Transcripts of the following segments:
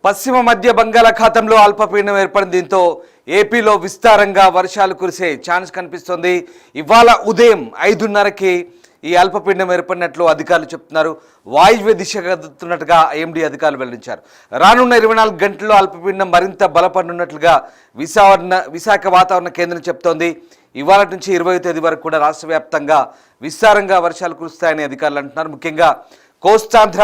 పశ్చిమ మధ్య బంగాళాఖాతంలో అల్పపీడనం ఏర్పడింది. దీంతో ఏపీలో విస్తారంగా వర్షాలు కురిసే ఛాన్స్ కనిపిస్తోంది. ఇవాళ ఉదయం 5:30కి ఈ అల్పపీడనం ఏర్పడినట్లు అధికారులు చెప్తున్నారు. వాయువ్య దిశగా కదులుతున్నట్టుగా ఐఎండీ అధికారులు వెల్లడించారు. రానున్న 24 గంటల్లో అల్పపీడనం మరింత బలపడనున్నట్లుగా విశాఖ వాతావరణ కేంద్రం చెప్తోంది. ఇవాళ నుంచి 20వ తేదీ వరకు కూడా రాష్ట్ర వ్యాప్తంగా విస్తారంగా వర్షాలు కురుస్తాయని అధికారులు అంటున్నారు. ముఖ్యంగా కోస్తాంధ్ర,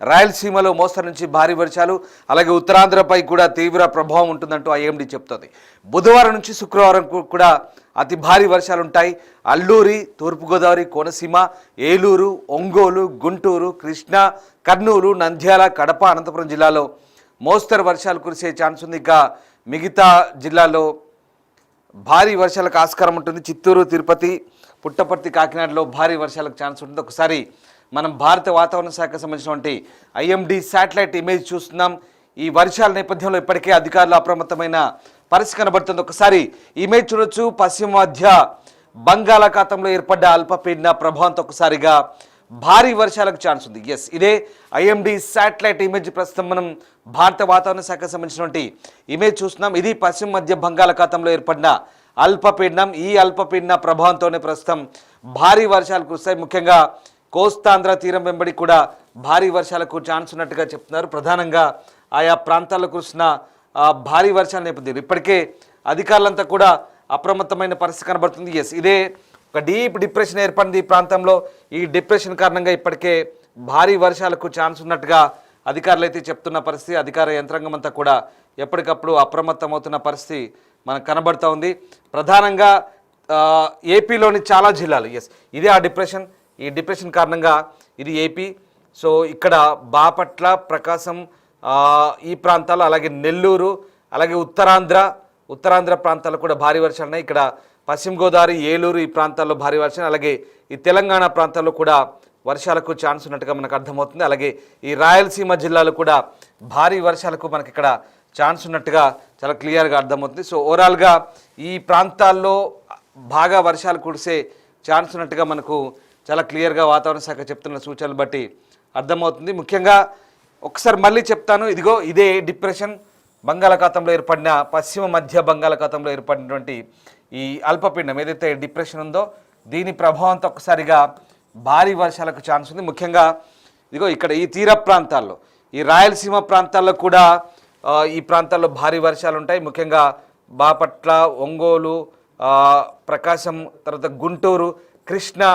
రాయలసీమలో మోస్తరు నుంచి భారీ వర్షాలు, అలాగే ఉత్తరాంధ్రపై కూడా తీవ్ర ప్రభావం ఉంటుందంటూ ఐఎండీ చెప్తోంది. బుధవారం నుంచి శుక్రవారం కూడా అతి భారీ వర్షాలు ఉంటాయి. అల్లూరి, తూర్పుగోదావరి, కోనసీమ, ఏలూరు, ఒంగోలు, గుంటూరు, కృష్ణా, కర్నూలు, నంద్యాల, కడప, అనంతపురం జిల్లాలో మోస్తరు వర్షాలు కురిసే ఛాన్స్ ఉంది. ఇక మిగతా జిల్లాల్లో భారీ వర్షాలకు ఆస్కారం ఉంటుంది. చిత్తూరు, తిరుపతి, పుట్టపర్తి, కాకినాడలో భారీ వర్షాలకు ఛాన్స్ ఉంటుంది. ఒకసారి మనం భారత వాతావరణ శాఖకు సంబంధించినటువంటి ఐఎండీ శాటిలైట్ ఇమేజ్ చూస్తున్నాం. ఈ వర్షాల నేపథ్యంలో ఇప్పటికే అధికారులు అప్రమత్తమైన పరిస్థితి కనబడుతుంది. ఒకసారి ఇమేజ్ చూడొచ్చు. పశ్చిమ మధ్య బంగాళాఖాతంలో ఏర్పడ్డ అల్పపీడన ప్రభావంతో ఒకసారిగా భారీ వర్షాలకు ఛాన్స్ ఉంది. ఎస్, ఇదే ఐఎండీ శాటిలైట్ ఇమేజ్. ప్రస్తుతం మనం భారత వాతావరణ శాఖకు సంబంధించినటువంటి ఇమేజ్ చూస్తున్నాం. ఇది పశ్చిమ మధ్య బంగాళాఖాతంలో ఏర్పడిన అల్పపీడనం. ఈ అల్పపీడన ప్రభావంతోనే ప్రస్తుతం భారీ వర్షాలు కురుస్తాయి. ముఖ్యంగా కోస్తాంధ్ర తీరం వెంబడి కూడా భారీ వర్షాలకు ఛాన్స్ ఉన్నట్టుగా చెప్తున్నారు. ప్రధానంగా ఆయా ప్రాంతాల్లో కురిసిన భారీ వర్షాల నేపథ్యంలో ఇప్పటికే అధికారులంతా కూడా అప్రమత్తమైన పరిస్థితి కనబడుతుంది. ఎస్, ఇదే ఒక డీప్ డిప్రెషన్ ఏర్పడింది ఈ ప్రాంతంలో. ఈ డిప్రెషన్ కారణంగా ఇప్పటికే భారీ వర్షాలకు ఛాన్స్ ఉన్నట్టుగా అధికారులు అయితే చెప్తున్న పరిస్థితి. అధికార యంత్రాంగం అంతా కూడా ఎప్పటికప్పుడు అప్రమత్తమవుతున్న పరిస్థితి మనకు కనబడుతూ ఉంది. ప్రధానంగా ఏపీలోని చాలా జిల్లాలు, ఎస్ ఇదే ఆ డిప్రెషన్. ఈ డిప్రెషన్ కారణంగా ఇది ఏపీ. సో ఇక్కడ బాపట్ల, ప్రకాశం, ఈ ప్రాంతాలు, అలాగే నెల్లూరు, అలాగే ఉత్తరాంధ్ర ప్రాంతాల్లో కూడా భారీ వర్షాలు ఉన్నాయి. ఇక్కడ పశ్చిమ గోదావరి, ఏలూరు ఈ ప్రాంతాల్లో భారీ వర్షాలు, అలాగే ఈ తెలంగాణ ప్రాంతాల్లో కూడా వర్షాలకు ఛాన్స్ ఉన్నట్టుగా మనకు అర్థమవుతుంది. అలాగే ఈ రాయలసీమ జిల్లాలో కూడా భారీ వర్షాలకు మనకి ఇక్కడ ఛాన్స్ ఉన్నట్టుగా చాలా క్లియర్గా అర్థమవుతుంది. సో ఓవరాల్గా ఈ ప్రాంతాల్లో బాగా వర్షాలు కురిసే ఛాన్స్ ఉన్నట్టుగా మనకు చాలా క్లియర్గా వాతావరణ శాఖ చెప్తున్న సూచనలు బట్టి అర్థమవుతుంది. ముఖ్యంగా ఒకసారి మళ్ళీ చెప్తాను, ఇదిగో ఇదే డిప్రెషన్. బంగాళాఖాతంలో ఏర్పడిన పశ్చిమ మధ్య బంగాళాఖాతంలో ఏర్పడినటువంటి ఈ అల్పపీడనం ఏదైతే డిప్రెషన్ ఉందో దీని ప్రభావంతో ఒకసారిగా భారీ వర్షాలకు ఛాన్స్ ఉంది. ముఖ్యంగా ఇదిగో ఇక్కడ ఈ తీర ప్రాంతాల్లో, ఈ రాయలసీమ ప్రాంతాల్లో కూడా ఈ ప్రాంతాల్లో భారీ వర్షాలు ఉంటాయి. ముఖ్యంగా బాపట్ల, ఒంగోలు, ప్రకాశం, తర్వాత గుంటూరు, కృష్ణా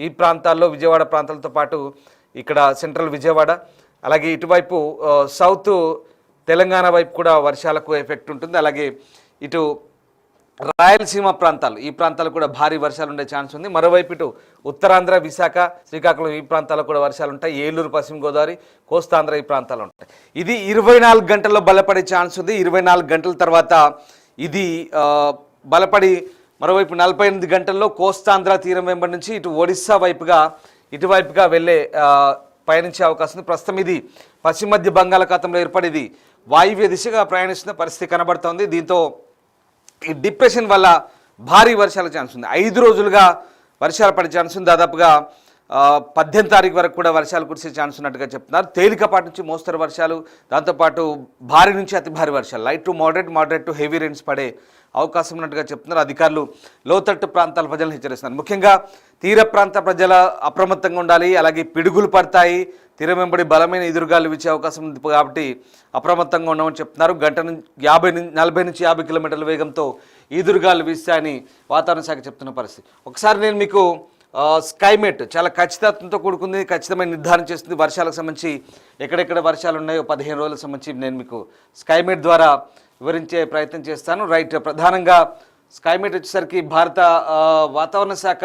ఈ ప్రాంతాల్లో, విజయవాడ ప్రాంతాలతో పాటు ఇక్కడ సెంట్రల్ విజయవాడ, అలాగే ఇటువైపు సౌత్ తెలంగాణ వైపు కూడా వర్షాలకు ఎఫెక్ట్ ఉంటుంది. అలాగే ఇటు రాయలసీమ ప్రాంతాలు, ఈ ప్రాంతాలు కూడా భారీ వర్షాలు ఉండే ఛాన్స్ ఉంది. మరోవైపు ఇటు ఉత్తరాంధ్ర, విశాఖ, శ్రీకాకుళం ఈ ప్రాంతాల్లో కూడా వర్షాలు ఉంటాయి. ఏలూరు, పశ్చిమ గోదావరి, కోస్తాంధ్ర ఈ ప్రాంతాలు ఉంటాయి. ఇది 24 గంటల్లో బలపడే ఛాన్స్ ఉంది. 24 గంటల తర్వాత ఇది బలపడి మరోవైపు 48 గంటల్లో కోస్తాంధ్ర తీరం వెంబడి నుంచి ఇటు ఒడిస్సా ఇటువైపుగా వెళ్ళే పయనించే అవకాశం ఉంది. ప్రస్తుతం ఇది పశ్చిమ మధ్య బంగాళాఖాతంలో ఏర్పడేది వాయువ్య దిశగా ప్రయాణిస్తున్న పరిస్థితి కనబడుతోంది. దీంతో ఈ డిప్రెషన్ వల్ల భారీ వర్షాల ఛాన్స్ ఉంది. 5 రోజులుగా వర్షాలు పడే ఛాన్స్ ఉంది. దాదాపుగా 18 తారీఖు వరకు కూడా వర్షాలు కురిసే ఛాన్స్ ఉన్నట్టుగా చెప్తున్నారు. తేలికపాటి నుంచి మోస్తరు వర్షాలు, దాంతోపాటు భారీ నుంచి అతి భారీ వర్షాలు, light to moderate to heavy rains పడే అవకాశం ఉన్నట్టుగా చెప్తున్నారు. అధికారులు లోతట్టు ప్రాంతాల ప్రజలను హెచ్చరిస్తున్నారు. ముఖ్యంగా తీర ప్రాంత ప్రజల అప్రమత్తంగా ఉండాలి. అలాగే పిడుగులు పడతాయి, తీరం వెంబడి బలమైన ఎదురుగాలు వీచే అవకాశం ఉంది కాబట్టి అప్రమత్తంగా ఉండమని చెప్తున్నారు. గంట 40 నుంచి 50 కిలోమీటర్ల వేగంతో ఎదురుగాలు వీస్తాయని వాతావరణ శాఖ చెప్తున్న పరిస్థితి. ఒకసారి నేను మీకు స్కైమేట్ చాలా ఖచ్చితత్వంతో కూడుకుంది, ఖచ్చితమైన నిర్ధారణ చేస్తుంది. వర్షాలకు సంబంధించి ఎక్కడెక్కడ వర్షాలు ఉన్నాయో 15 రోజులకు సంబంధించి నేను మీకు స్కైమేట్ ద్వారా వివరించే ప్రయత్నం చేస్తాను. రైట్, ప్రధానంగా స్కైమేట్ వచ్చేసరికి భారత వాతావరణ శాఖ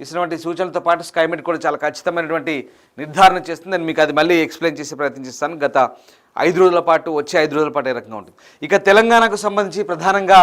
ఇచ్చినటువంటి సూచనలతో పాటు స్కైమేట్ కూడా చాలా ఖచ్చితమైనటువంటి నిర్ధారణ చేస్తుంది. నేను మీకు అది మళ్ళీ ఎక్స్ప్లెయిన్ చేసే ప్రయత్నం చేస్తాను. గత 5 రోజుల పాటు, వచ్చే 5 రోజుల పాటు ఏ రకంగా ఉంటుంది. ఇక తెలంగాణకు సంబంధించి ప్రధానంగా